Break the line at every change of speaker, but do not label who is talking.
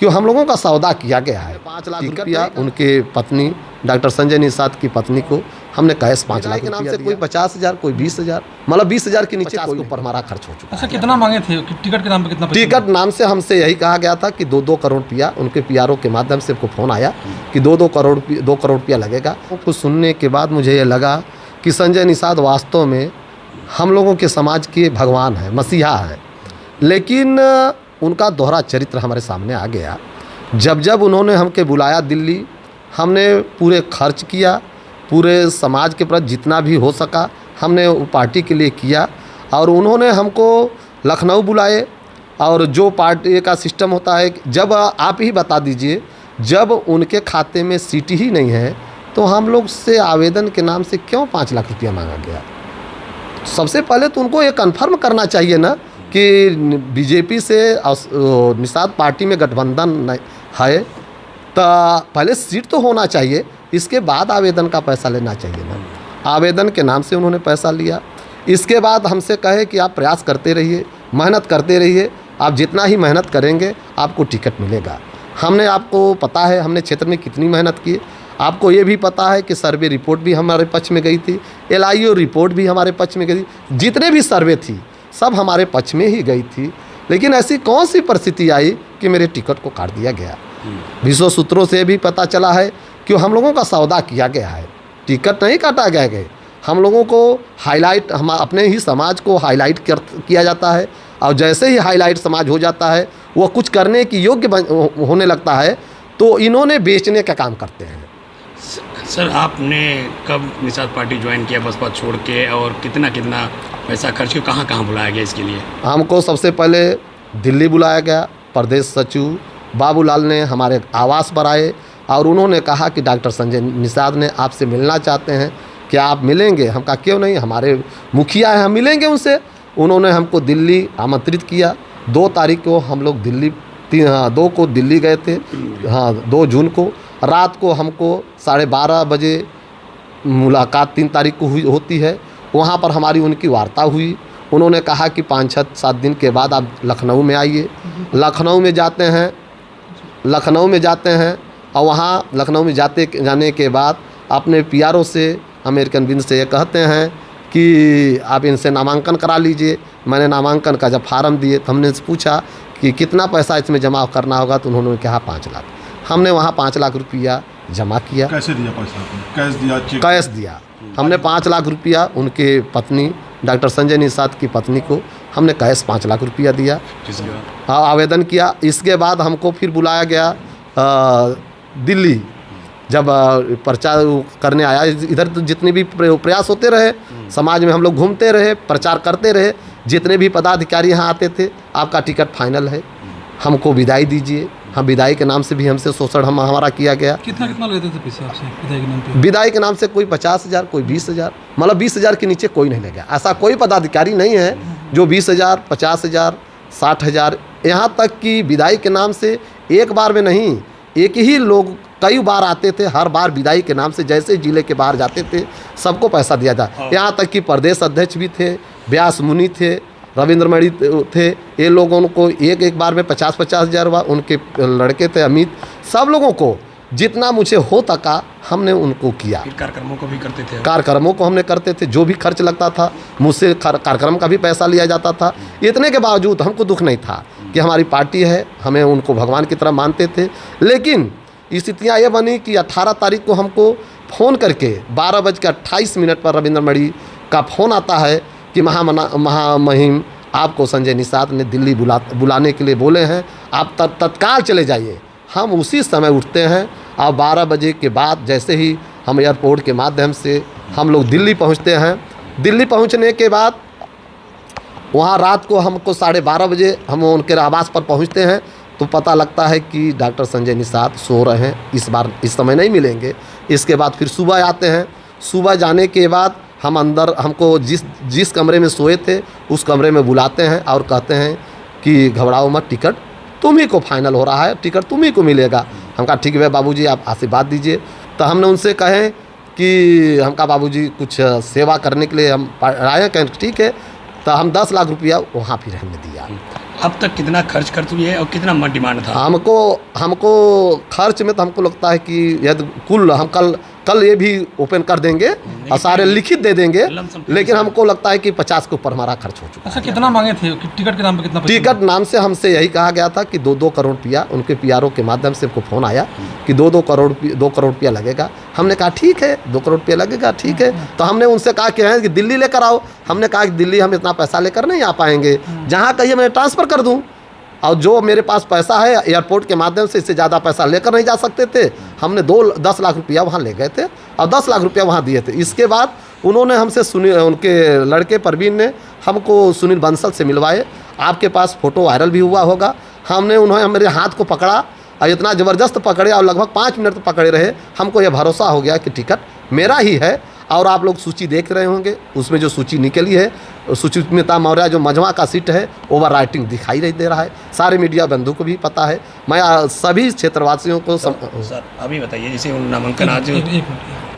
क्यों हम लोगों का सौदा किया गया है। 5 लाख रुपया उनके पत्नी डॉक्टर संजय निषाद की पत्नी को हमने कैश 5 लाख के नाम से, कोई 50,000 कोई 20,000, मतलब 20,000 के नीचे कोई ऊपर हमारा खर्च हो चुका है।
अच्छा, कितना मांगे थे टिकट के नाम पे? कितना
टिकट नाम से हमसे यही कहा गया था कि 2-2 करोड़ रुपया, उनके पीआरओ के माध्यम से हमको फ़ोन आया कि 2 करोड़ रुपया लगेगा। कुछ सुनने के बाद मुझे ये लगा कि संजय निषाद वास्तव में हम लोगों के समाज के भगवान हैं, मसीहा हैं। लेकिन उनका दोहरा चरित्र हमारे सामने आ गया। जब उन्होंने हमके बुलाया दिल्ली, हमने पूरे खर्च किया, पूरे समाज के प्रति जितना भी हो सका हमने पार्टी के लिए किया। और उन्होंने हमको लखनऊ बुलाए, और जो पार्टी का सिस्टम होता है, जब आप ही बता दीजिए, जब उनके खाते में सीट ही नहीं है तो हम लोग से आवेदन के नाम से क्यों 5 लाख रुपया मांगा गया? सबसे पहले तो उनको ये कन्फर्म करना चाहिए ना कि बीजेपी से निषाद पार्टी में गठबंधन है, तो पहले सीट तो होना चाहिए, इसके बाद आवेदन का पैसा लेना चाहिए ना। आवेदन के नाम से उन्होंने पैसा लिया। इसके बाद हमसे कहे कि आप प्रयास करते रहिए, मेहनत करते रहिए, आप जितना ही मेहनत करेंगे आपको टिकट मिलेगा। हमने, आपको पता है हमने क्षेत्र में कितनी मेहनत की, आपको ये भी पता है कि सर्वे रिपोर्ट भी हमारे पक्ष में गई थी, LIO रिपोर्ट भी हमारे पक्ष में गई थी, जितने भी सर्वे थी सब हमारे पक्ष में ही गई थी। लेकिन ऐसी कौन सी परिस्थिति आई कि मेरे टिकट को काट दिया गया? विश्व सूत्रों से भी पता चला है कि हम लोगों का सौदा किया गया है, टिकट नहीं काटा गया है। हम लोगों को हाईलाइट, हम अपने ही समाज को हाईलाइट किया जाता है, और जैसे ही हाईलाइट समाज हो जाता है, वो कुछ करने की योग्य होने लगता है, तो इन्होंने बेचने का काम करते हैं।
सर, आपने कब निषाद पार्टी ज्वाइन किया बसपा छोड़ के, और कितना पैसा खर्च किया, कहाँ कहाँ बुलाया गया इसके लिए?
हमको सबसे पहले दिल्ली बुलाया गया। प्रदेश सचिव बाबूलाल ने हमारे आवास पर आए और उन्होंने कहा कि डॉक्टर संजय निषाद ने आपसे मिलना चाहते हैं, क्या आप मिलेंगे? हम कहा क्यों नहीं, हमारे मुखिया हैं, हम मिलेंगे उनसे। उन्होंने हमको दिल्ली आमंत्रित किया। 2 तारीख को हम लोग दिल्ली, 2 को दिल्ली गए थे, 2 जून को। रात को हमको 12:30 बजे मुलाकात 3 तारीख को होती है। वहाँ पर हमारी उनकी वार्ता हुई। उन्होंने कहा कि 5-7 दिन के बाद आप लखनऊ में आइए। लखनऊ में जाते हैं और वहाँ लखनऊ में जाने के बाद अपने पीआरओ से, अमेरिकन विंग से ये कहते हैं कि आप इनसे नामांकन करा लीजिए। मैंने नामांकन का जब फार्म दिए तो हमने पूछा कि कितना पैसा इसमें जमा करना होगा, तो उन्होंने कहा 5 लाख। हमने वहाँ 5 लाख रुपया जमा किया।
कैसे दिया पैसा? कैश दिया?
कैश दिया। हमने 5 लाख रुपया उनके पत्नी डॉक्टर संजय निषाद की पत्नी को हमने कैश 5 लाख रुपया दिया, आवेदन किया। इसके बाद हमको फिर बुलाया गया दिल्ली। जब प्रचार करने आया, इधर तो जितने भी प्रयास होते रहे, समाज में हम लोग घूमते रहे, प्रचार करते रहे, जितने भी पदाधिकारी यहाँ आते थे, आपका टिकट फाइनल है, हमको विदाई दीजिए। हम विदाई के नाम से भी हमसे शोषण हमारा किया गया।
कितना लेते थे पैसे आपसे विदाई के नाम पे?
विदाई के नाम से कोई 50,000, कोई 20,000, मतलब 20,000 के नीचे कोई नहीं ले गया। ऐसा कोई पदाधिकारी नहीं है जो 20,000, 50,000, 60,000, यहाँ तक कि विदाई के नाम से एक बार में नहीं, एक ही लोग कई बार आते थे। हर बार विदाई के नाम से जैसे जिले के बाहर जाते थे सबको पैसा दिया जाता। यहाँ तक कि प्रदेश अध्यक्ष भी थे, व्यास मुनि थे, रविंद्र मणि थे, ये लोगों को एक बार में 50,000 हुआ। उनके लड़के थे अमित, सब लोगों को जितना मुझे हो सका हमने उनको किया।
फिर कार्यक्रमों को भी करते थे?
कार्यक्रमों को हमने करते थे, जो भी खर्च लगता था मुझसे कार्यक्रम का भी पैसा लिया जाता था। इतने के बावजूद हमको दुख नहीं था कि हमारी पार्टी है, हमें उनको भगवान की तरह मानते थे। लेकिन स्थितियाँ ये बनी कि 18 तारीख को हमको फ़ोन करके 12:28 पर रविंद्र मणि का फ़ोन आता है कि महामहिम आपको संजय निषाद ने दिल्ली बुलाने के लिए बोले हैं, आप तत्काल चले जाइए। हम उसी समय उठते हैं और 12 बजे के बाद जैसे ही हम एयरपोर्ट के माध्यम से हम लोग दिल्ली पहुंचते हैं। दिल्ली पहुंचने के बाद वहां रात को हमको 12:30 बजे हम उनके आवास पर पहुंचते हैं, तो पता लगता है कि डॉक्टर संजय निषाद सो रहे हैं, इस बार इस समय नहीं मिलेंगे। इसके बाद फिर सुबह आते हैं। सुबह जाने के बाद हम अंदर, हमको जिस कमरे में सोए थे उस कमरे में बुलाते हैं और कहते हैं कि घबराओ मत, टिकट तुम ही को फाइनल हो रहा है, टिकट तुम ही को मिलेगा। हम कहा ठीक है बाबूजी, आप आशीर्वाद दीजिए। तो हमने उनसे कहें कि हम कहा बाबूजी कुछ सेवा करने के लिए हम आए हैं, कहें ठीक है। तो हम 10 लाख रुपया वहाँ फिर हमने दिया।
अब तक कितना खर्च कर चुकी है और कितना डिमांड था?
हमको खर्च में तो हमको लगता है कि यदि कुल हम कल ये भी ओपन कर देंगे और सारे लिखित दे देंगे, लेकिन हमको लगता है कि 50 के ऊपर हमारा खर्च हो चुका है।
अच्छा, कितना मांगे थे टिकट के नाम पे? कितना पैसा?
टिकट नाम से हमसे यही कहा गया था कि 2-2 करोड़ रुपया, उनके पीआरओ के माध्यम से हमको फ़ोन आया कि 2 करोड़ रुपया लगेगा। हमने कहा ठीक है, 2 करोड़ रुपया लगेगा, ठीक है। तो हमने उनसे कहा कि दिल्ली लेकर आओ। हमने कहा कि दिल्ली हम इतना पैसा लेकर नहीं आ पाएंगे, जहाँ कहिए मैं ट्रांसफ़र कर दूँ, और जो मेरे पास पैसा है एयरपोर्ट के माध्यम से इससे ज़्यादा पैसा लेकर नहीं जा सकते थे। हमने 10 लाख रुपया वहाँ ले गए थे और 10 लाख रुपया वहाँ दिए थे। इसके बाद उन्होंने हमसे उनके लड़के परवीन ने हमको सुनील बंसल से मिलवाए। आपके पास फ़ोटो वायरल भी हुआ होगा। उन्होंने मेरे हाथ को पकड़ा और इतना ज़बरदस्त पकड़े और लगभग 5 मिनट तक पकड़े रहे। हमको यह भरोसा हो गया कि टिकट मेरा ही है। और आप लोग सूची देख रहे होंगे, उसमें जो सूची निकली है, सुचित्रा मौर्य जो मजमा का सीट है, ओवर राइटिंग दिखाई नहीं दे रहा है। सारे मीडिया बंधु को भी पता है। मैं सभी क्षेत्रवासियों को
सर अभी बताइए, जैसे नामांकन आज
एक मिनट।